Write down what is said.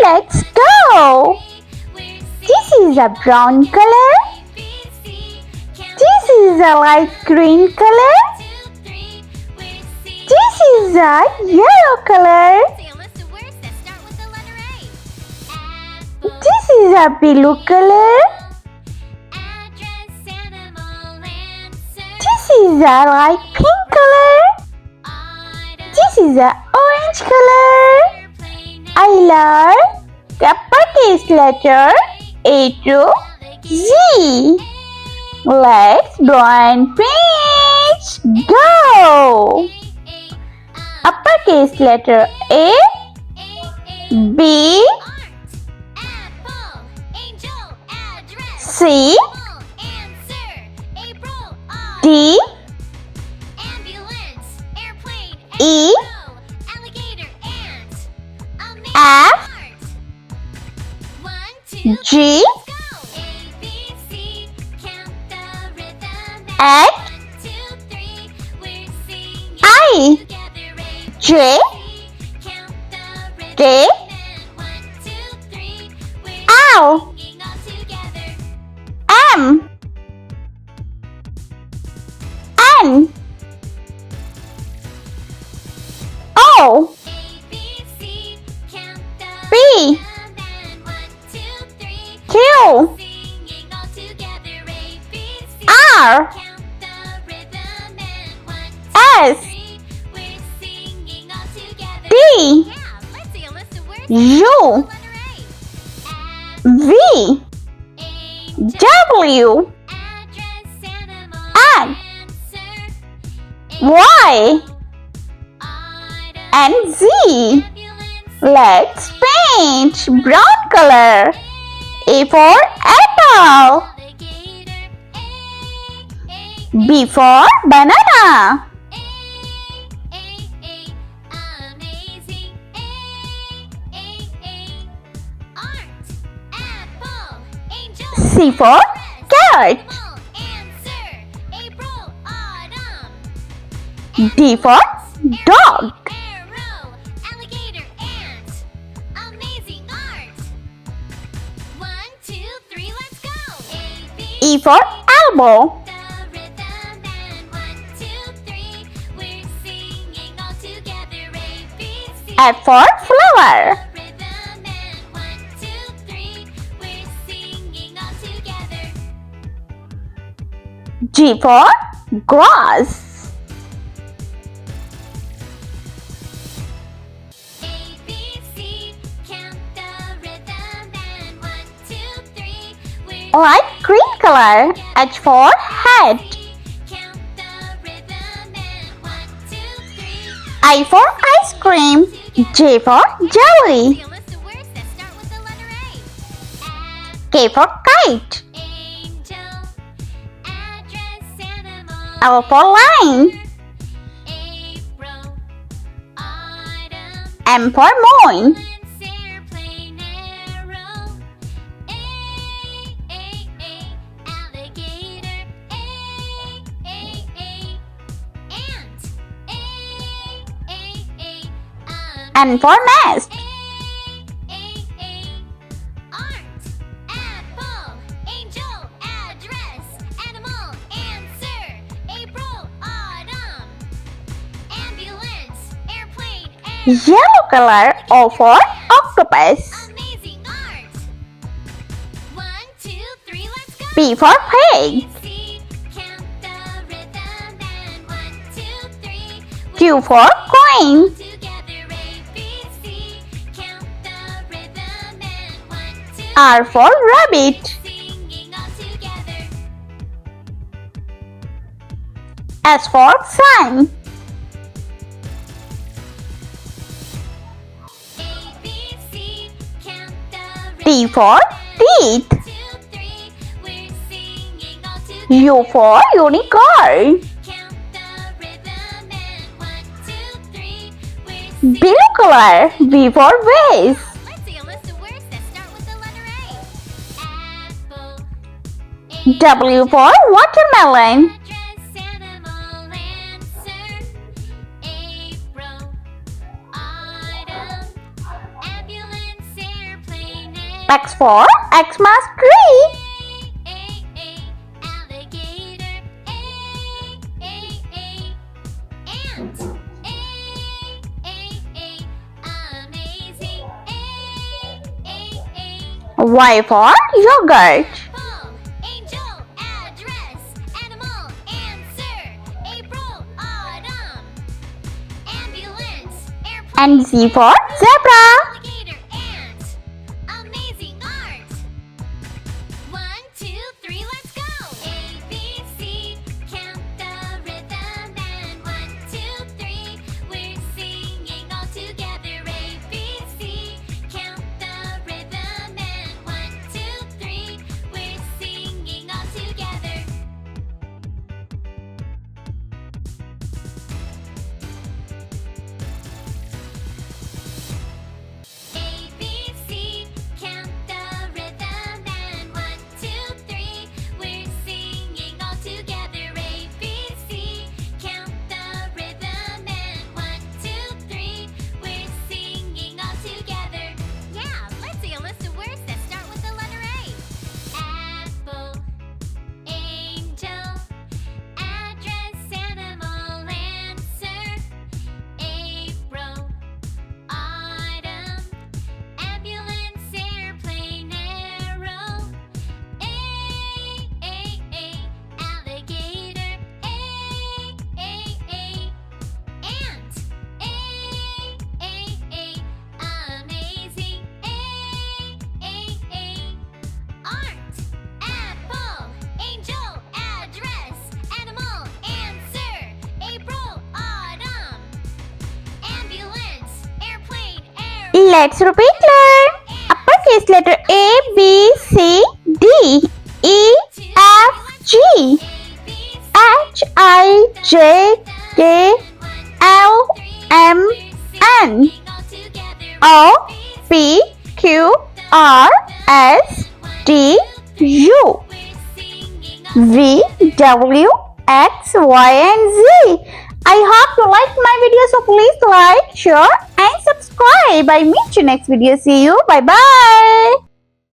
let's go. This is a brown color. This is a light green color. This is a yellow color. This is a blue color. This is a light pink color. This is a orange color. I learned the uppercase letter A to Z. Let's draw and finish. Go! Uppercase letter A, B, C, D, E, F, G, H, I, J, K, L, M, N, O, P, Q, R, S, T, U, V, W, X, Y, and Z. Let's paint brown color. A for apple. B for banana. C for carrot. D for dog. E for elbow. F for flower. G for grass. Light green color. H for head. I for ice cream. J for jelly. K for kite. L for line. M for moon. N for nest. Yellow color. O for octopus. P for pig. Q for coin. R for rabbit. S for sun. T for teeth. U for unicorn. Blue color. V for vase. W for watermelon. X for Xmas tree. Y for yogurt. And Z for zebra. Let's repeat learn. Uppercase letter A, B, C, D, E, F, G, H, I, J, K, L, M, N, O, P, Q, R, S, T, U, V, W, X, Y, and Z. I hope you liked my video, so please like, share and subscribe. I meet you next video. See you. Bye bye.